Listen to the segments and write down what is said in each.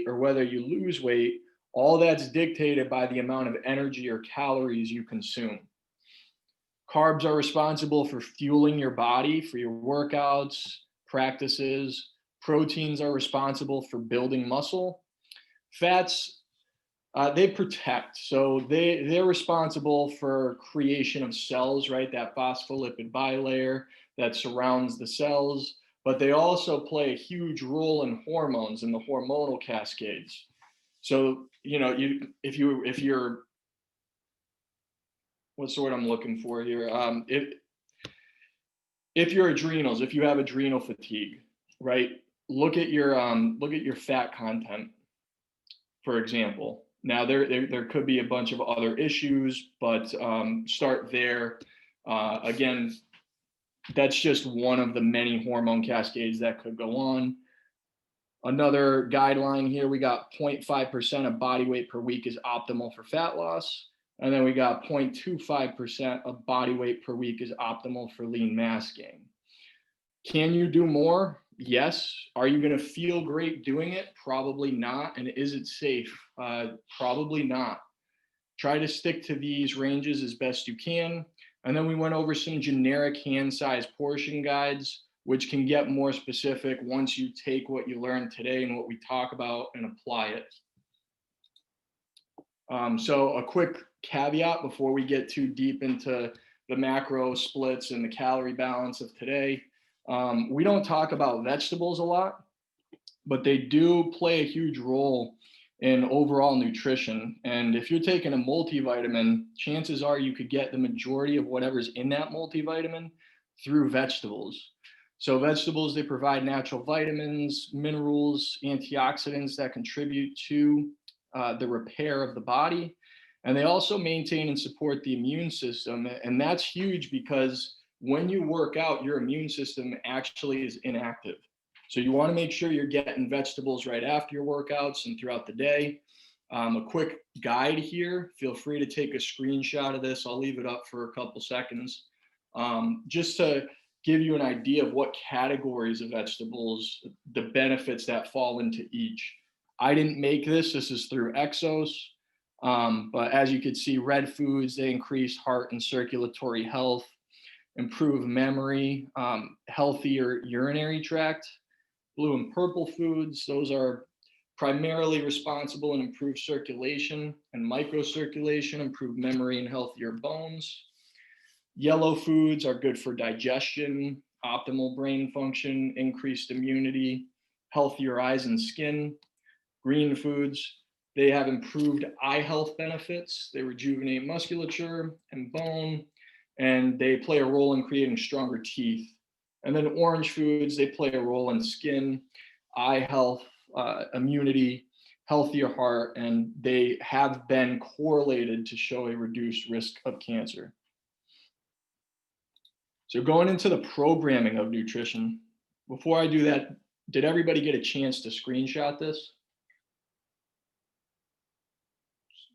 or whether you lose weight, all that's dictated by the amount of energy or calories you consume. Carbs are responsible for fueling your body for your workouts, practices. Proteins are responsible for building muscle. Fats, they protect. So they're responsible for creation of cells, right? That phospholipid bilayer that surrounds the cells. But they also play a huge role in hormones and the hormonal cascades. So, if you're, what's the word I'm looking for here? If your adrenals, if you have adrenal fatigue, right? Look at your fat content, for example. Now there could be a bunch of other issues, but start there. Again, that's just one of the many hormone cascades that could go on. Another guideline here, we got 0.5% of body weight per week is optimal for fat loss. And then we got 0.25% of body weight per week is optimal for lean mass gain. Can you do more? Yes. Are you going to feel great doing it? Probably not. And is it safe? Probably not. Try to stick to these ranges as best you can. And then we went over some generic hand size portion guides, which can get more specific once you take what you learned today and what we talk about and apply it. So a quick caveat before we get too deep into the macro splits and the calorie balance of today. We don't talk about vegetables a lot, but they do play a huge role in overall nutrition. And if you're taking a multivitamin, chances are you could get the majority of whatever's in that multivitamin through vegetables. So vegetables, they provide natural vitamins, minerals, antioxidants that contribute to the repair of the body. And they also maintain and support the immune system. And that's huge because when you work out, your immune system actually is inactive. So you want to make sure you're getting vegetables right after your workouts and throughout the day. A quick guide here, feel free to take a screenshot of this. I'll leave it up for a couple seconds. Just to give you an idea of what categories of vegetables, the benefits that fall into each. I didn't make this, this is through Exos. But as you can see, red foods, they increase heart and circulatory health, improve memory, healthier urinary tract. Blue and purple foods, those are primarily responsible and improve circulation and microcirculation, improve memory and healthier bones. Yellow foods are good for digestion, optimal brain function, increased immunity, healthier eyes and skin. Green foods, they have improved eye health benefits. They rejuvenate musculature and bone, and they play a role in creating stronger teeth. And then orange foods, they play a role in skin, eye health, immunity, healthier heart, and they have been correlated to show a reduced risk of cancer. So going into the programming of nutrition, before I do that, did everybody get a chance to screenshot this?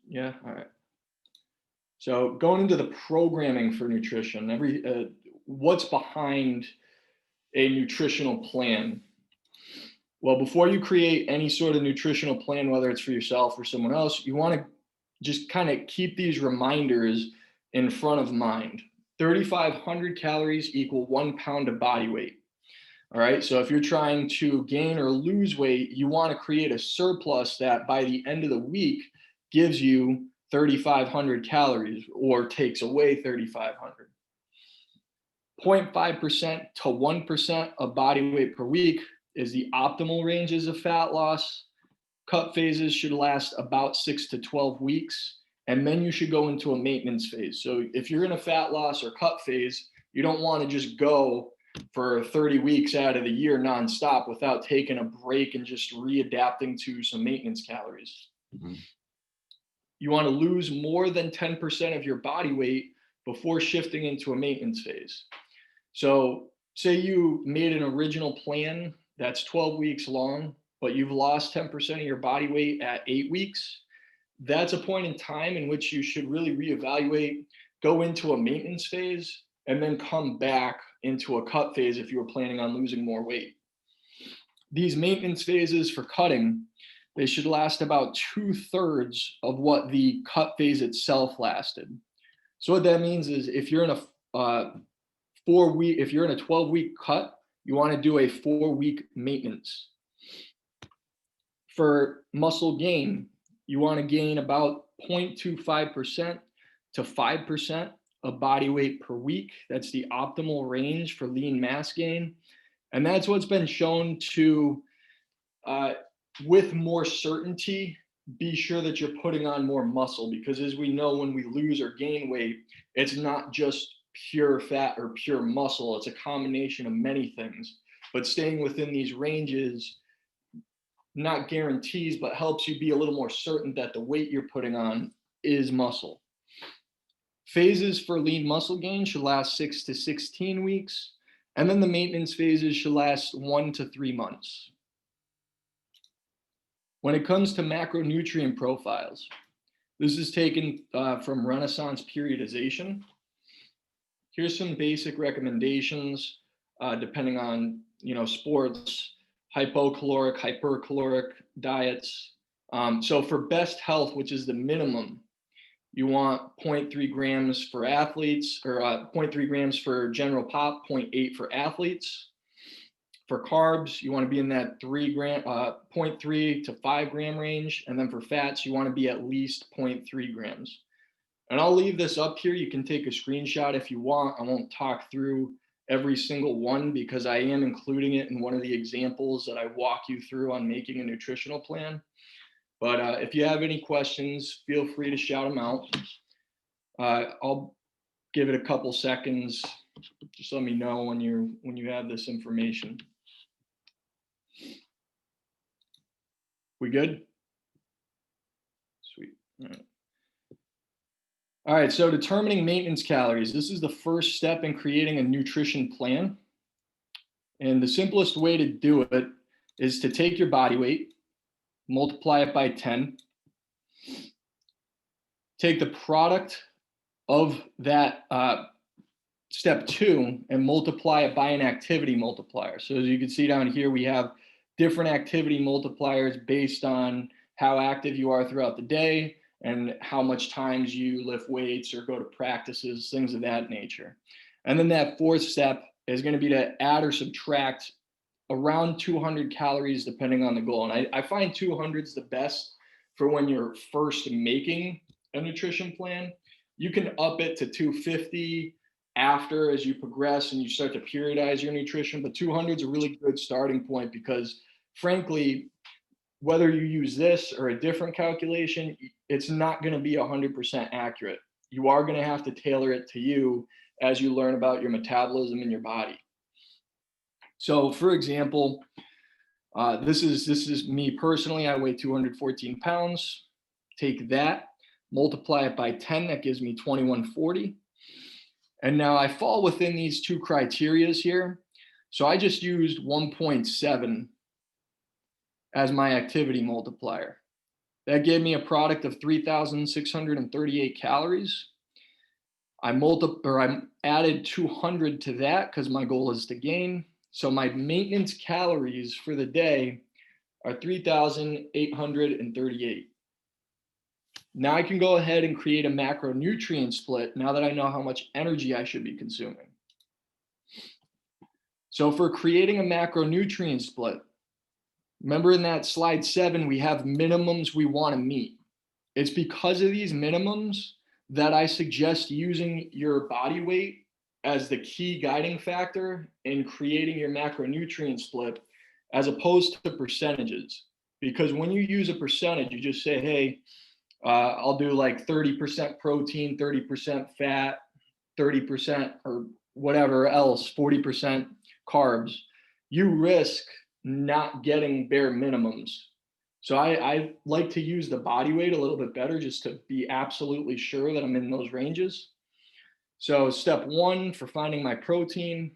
Yeah, all right. So going into the programming for nutrition, what's behind a nutritional plan? Well, before you create any sort of nutritional plan, whether it's for yourself or someone else, you want to just kind of keep these reminders in front of mind. 3,500 calories equal 1 pound of body weight. All right, so if you're trying to gain or lose weight, you want to create a surplus that by the end of the week gives you 3,500 calories or takes away 3,500. 0.5% to 1% of body weight per week is the optimal ranges of fat loss. Cut phases should last about 6 to 12 weeks, and then you should go into a maintenance phase. So if you're in a fat loss or cut phase, you don't want to just go for 30 weeks out of the year nonstop without taking a break and just readapting to some maintenance calories. Mm-hmm. You want to lose more than 10% of your body weight before shifting into a maintenance phase. So say you made an original plan that's 12 weeks long, but you've lost 10% of your body weight at 8 weeks. That's a point in time in which you should really reevaluate, go into a maintenance phase, and then come back into a cut phase if you were planning on losing more weight. These maintenance phases for cutting, they should last about 2/3 of what the cut phase itself lasted. So what that means is if you're in a if you're in a 12-week cut, you want to do a 4-week maintenance. For muscle gain, you want to gain about 0.25% to 5% of body weight per week. That's the optimal range for lean mass gain. And that's what's been shown to, with more certainty, be sure that you're putting on more muscle, because as we know, when we lose or gain weight, it's not just pure fat or pure muscle. It's a combination of many things. But staying within these ranges not guarantees, but helps you be a little more certain that the weight you're putting on is muscle. Phases for lean muscle gain should last 6 to 16 weeks. And then the maintenance phases should last 1 to 3 months. When it comes to macronutrient profiles, this is taken from Renaissance periodization. Here's some basic recommendations depending on sports, hypocaloric, hypercaloric diets. So for best health, which is the minimum, you want 0.3 grams for athletes, or 0.3 grams for general pop, 0.8 for athletes. For carbs, you want to be in that 0.3 to 5 gram range. And then for fats, you want to be at least 0.3 grams. And I'll leave this up here. You can take a screenshot if you want. I won't talk through every single one because I am including it in one of the examples that I walk you through on making a nutritional plan. But if you have any questions, feel free to shout them out. I'll give it a couple seconds. Just let me know when you have this information. We good? Sweet. All right, so determining maintenance calories. This is the first step in creating a nutrition plan. And the simplest way to do it is to take your body weight, multiply it by 10, take the product of that step 2 and multiply it by an activity multiplier. So as you can see down here, we have different activity multipliers based on how active you are throughout the day and how much times you lift weights or go to practices, things of that nature. And then that 4th step is going to be to add or subtract around 200 calories depending on the goal. And I find 200 is the best for when you're first making a nutrition plan. You can up it to 250 after as you progress and you start to periodize your nutrition, but 200 is a really good starting point because frankly, whether you use this or a different calculation, it's not going to be 100% accurate. You are going to have to tailor it to you as you learn about your metabolism and your body. So for example, this is me personally. I weigh 214 pounds. Take that, multiply it by 10. That gives me 2140. And now I fall within these 2 criterias here. So I just used 1.7 as my activity multiplier. That gave me a product of 3,638 calories. I added 200 to that because my goal is to gain. So my maintenance calories for the day are 3,838. Now I can go ahead and create a macronutrient split now that I know how much energy I should be consuming. So for creating a macronutrient split, remember in that slide 7, we have minimums we want to meet. It's because of these minimums that I suggest using your body weight as the key guiding factor in creating your macronutrient split as opposed to percentages. Because when you use a percentage, you just say, hey, I'll do like 30% protein, 30% fat, 30% or whatever else, 40% carbs. You risk not getting bare minimums. So I like to use the body weight a little bit better just to be absolutely sure that I'm in those ranges. So step 1 for finding my protein,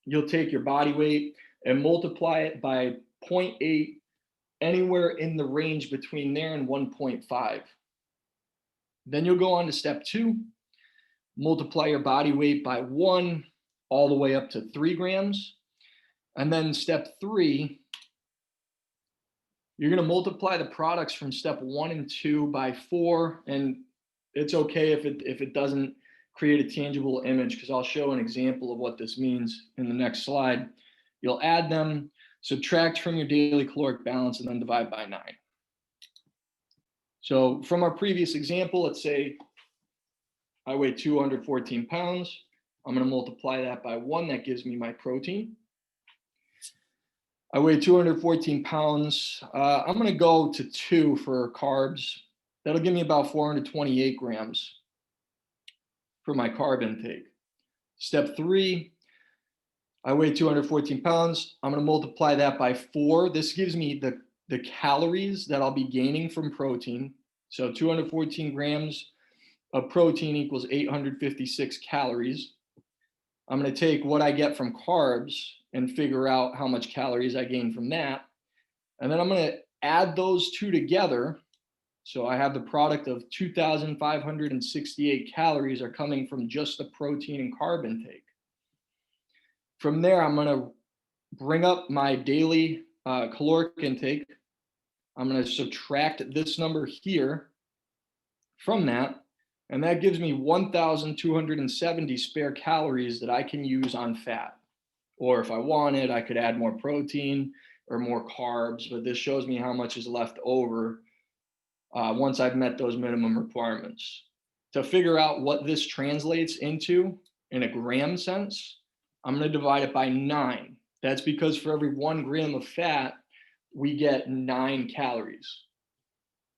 you'll take your body weight and multiply it by 0.8, anywhere in the range between there and 1.5. Then you'll go on to step 2, multiply your body weight by 1 all the way up to 3 grams. And then step 3, You're going to multiply the products from step 1 and 2 by 4, and it's okay if it doesn't create a tangible image, because I'll show an example of what this means in the next slide. You'll add them, subtract from your daily caloric balance, and then divide by 9. So from our previous example, let's say I weigh 214 pounds. I'm going to multiply that by 1. That gives me my protein. I weigh 214 pounds. I'm going to go to 2 for carbs. That'll give me about 428 grams for my carb intake. Step 3, I weigh 214 pounds. I'm going to multiply that by 4. This gives me the calories that I'll be gaining from protein. So 214 grams of protein equals 856 calories. I'm going to take what I get from carbs and figure out how much calories I gain from that. And then I'm going to add those two together. So I have the product of 2,568 calories are coming from just the protein and carb intake. From there, I'm going to bring up my daily caloric intake. I'm going to subtract this number here from that, and that gives me 1,270 spare calories that I can use on fat. Or if I wanted, I could add more protein or more carbs, but this shows me how much is left over once I've met those minimum requirements. To figure out what this translates into in a gram sense, I'm going to divide it by 9. That's because for every 1 gram of fat, we get 9 calories.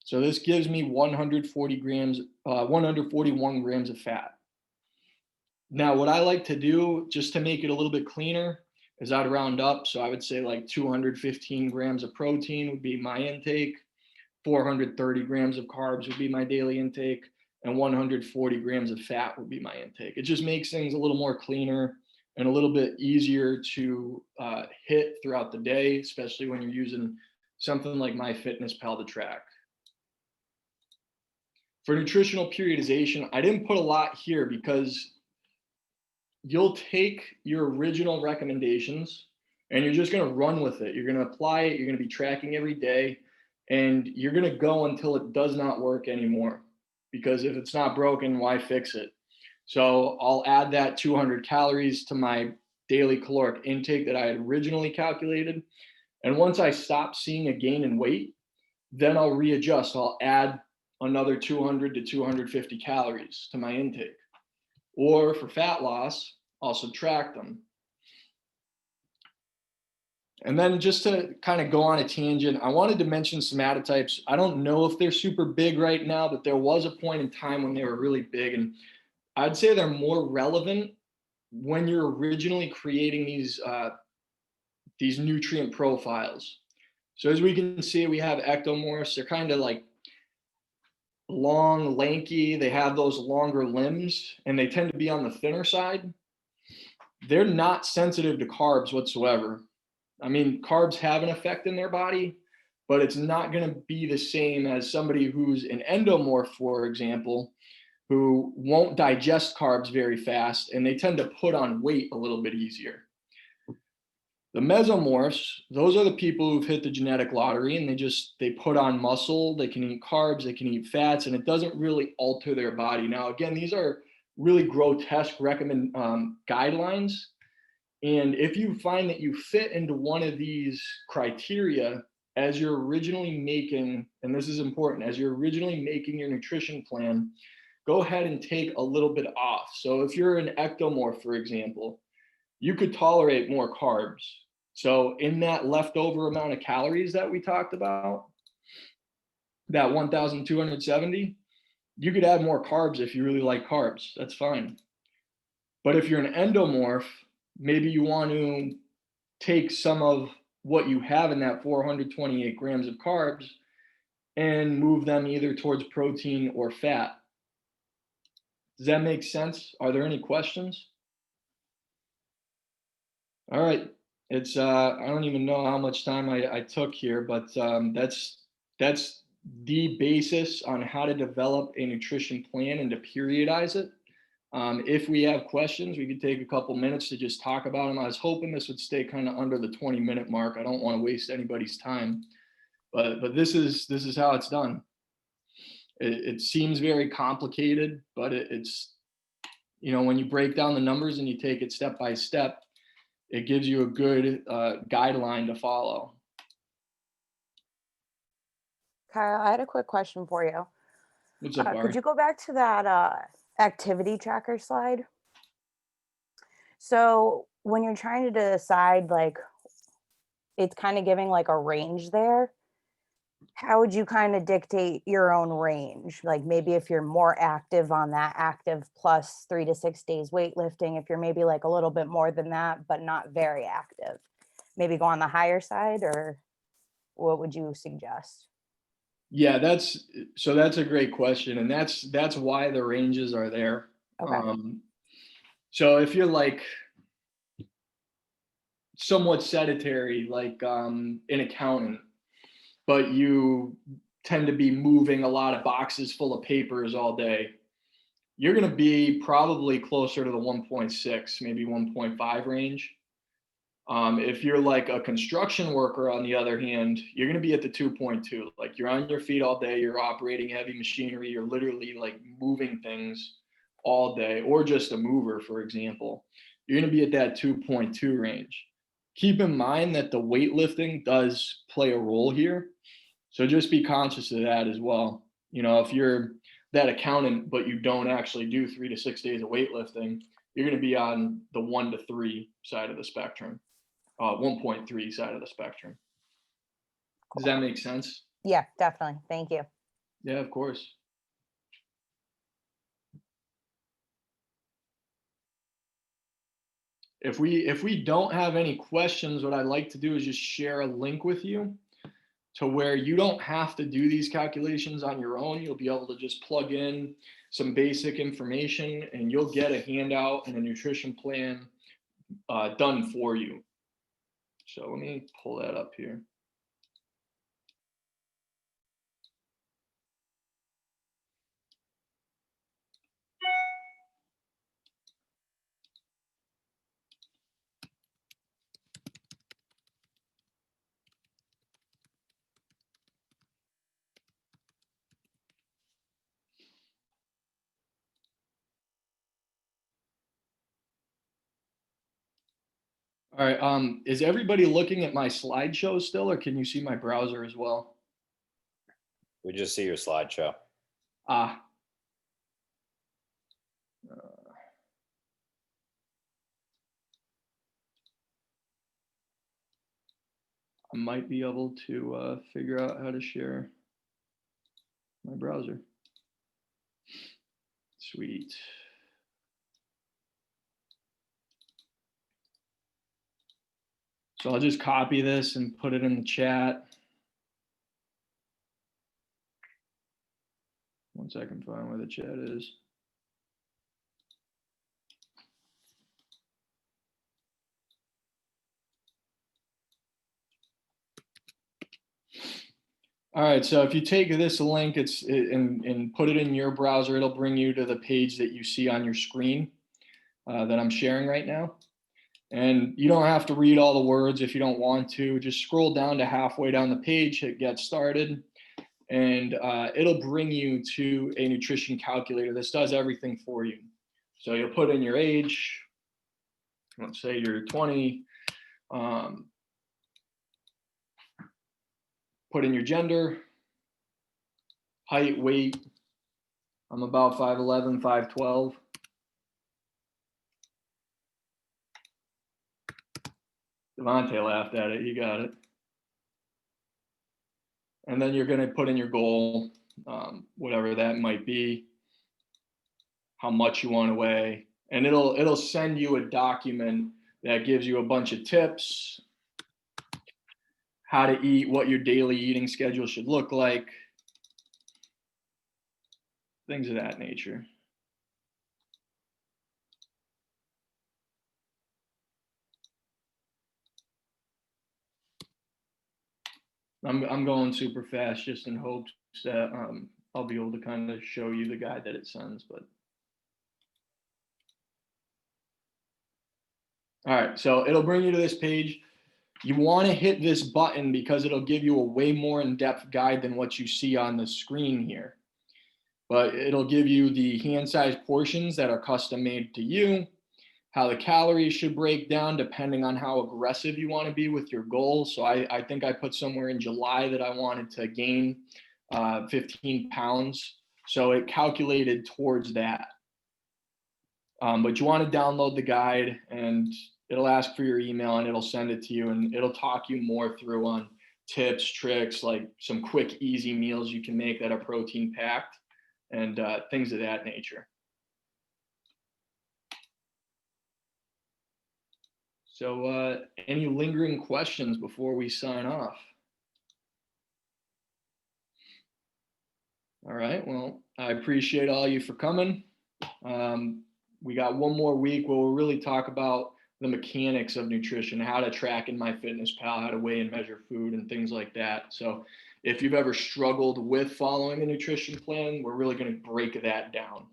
So this gives me 141 grams of fat. Now, what I like to do, just to make it a little bit cleaner, is I'd round up. So I would say like 215 grams of protein would be my intake, 430 grams of carbs would be my daily intake, and 140 grams of fat would be my intake. It just makes things a little more cleaner and a little bit easier to hit throughout the day, especially when you're using something like MyFitnessPal to track. For nutritional periodization, I didn't put a lot here because you'll take your original recommendations and you're just going to run with it. You're going to apply it. You're going to be tracking every day, and you're going to go until it does not work anymore. Because if it's not broken, why fix it? So I'll add that 200 calories to my daily caloric intake that I had originally calculated. And once I stop seeing a gain in weight, then I'll readjust. I'll add another 200 to 250 calories to my intake. Or for fat loss, I'll subtract them. And then just to kind of go on a tangent, I wanted to mention somatotypes. I don't know if they're super big right now, but there was a point in time when they were really big. And I'd say they're more relevant when you're originally creating these nutrient profiles. So as we can see, we have ectomorphs. They're kind of like long, lanky. They have those longer limbs, and they tend to be on the thinner side. They're not sensitive to carbs whatsoever. I mean, carbs have an effect in their body, but it's not going to be the same as somebody who's an endomorph, for example, who won't digest carbs very fast, and they tend to put on weight a little bit easier. The mesomorphs, those are the people who've hit the genetic lottery, and they put on muscle, they can eat carbs, they can eat fats, and it doesn't really alter their body. Now, again, these are really grotesque guidelines. And if you find that you fit into one of these criteria as you're originally making, and this is important, as you're originally making your nutrition plan, go ahead and take a little bit off. So if you're an ectomorph, for example, you could tolerate more carbs. So in that leftover amount of calories that we talked about, that 1,270, you could add more carbs if you really like carbs. That's fine. But if you're an endomorph, maybe you want to take some of what you have in that 428 grams of carbs and move them either towards protein or fat. Does that make sense? Are there any questions? All right. It's I don't even know how much time I took here, but that's the basis on how to develop a nutrition plan and to periodize it. If we have questions, we could take a couple minutes to just talk about them. I was hoping this would stay kind of under the 20-minute mark. I don't want to waste anybody's time. but this is how it's done. It seems very complicated, but it's, you know, when you break down the numbers and you take it step by step, it gives you a good guideline to follow. Kyle, I had a quick question for you. What's up, Could Ari? you go back to that activity tracker slide? So when you're trying to decide, like, it's kind of giving like a range there. How would you kind of dictate your own range? Like maybe if you're more active on that active plus 3 to 6 days weightlifting, if you're maybe like a little bit more than that, but not very active, maybe go on the higher side, or what would you suggest? Yeah, that's a great question, and that's why the ranges are there. Okay. So if you're like somewhat sedentary, like an accountant, but you tend to be moving a lot of boxes full of papers all day, you're going to be probably closer to the 1.6, maybe 1.5 range. If you're like a construction worker, on the other hand, you're going to be at the 2.2. Like you're on your feet all day, you're operating heavy machinery, you're literally like moving things all day, or just a mover, for example. You're going to be at that 2.2 range. Keep in mind that the weightlifting does play a role here. So just be conscious of that as well. You know, if you're that accountant, but you don't actually do 3 to 6 days of weightlifting, you're going to be on the 1 to 3 side of the spectrum, 1.3 side of the spectrum. Does that make sense? Yeah, definitely. Thank you. Yeah, of course. If we don't have any questions, what I'd like to do is just share a link with you to where you don't have to do these calculations on your own. You'll be able to just plug in some basic information and you'll get a handout and a nutrition plan done for you. So let me pull that up here. All right, is everybody looking at my slideshow still, or can you see my browser as well? We just see your slideshow. Ah. I might be able to figure out how to share my browser. Sweet. So I'll just copy this and put it in the chat. Once I can find where the chat is. All right, so if you take this link and put it in your browser, it'll bring you to the page that you see on your screen that I'm sharing right now. And you don't have to read all the words if you don't want to. Just scroll down to halfway down the page, hit get started, and it'll bring you to a nutrition calculator. This does everything for you. So you'll put in your age, let's say you're 20, put in your gender, height, weight. I'm about 5'11", 5'12". Devontae laughed at it, he got it. And then you're gonna put in your goal, whatever that might be, how much you wanna weigh, and it'll send you a document that gives you a bunch of tips, how to eat, what your daily eating schedule should look like, things of that nature. I'm going super fast just in hopes that I'll be able to kind of show you the guide that it sends, but. All right, so it'll bring you to this page. You want to hit this button because it'll give you a way more in-depth guide than what you see on the screen here. But it'll give you the hand-sized portions that are custom made to you, how the calories should break down depending on how aggressive you want to be with your goals. So I think I put somewhere in July that I wanted to gain 15 pounds. So it calculated towards that. But you want to download the guide, and it'll ask for your email and it'll send it to you, and it'll talk you more through on tips, tricks, like some quick, easy meals you can make that are protein packed and things of that nature. So any lingering questions before we sign off? All right, well, I appreciate all you for coming. We got one more week where we'll really talk about the mechanics of nutrition, how to track in MyFitnessPal, how to weigh and measure food and things like that. So if you've ever struggled with following a nutrition plan, we're really going to break that down.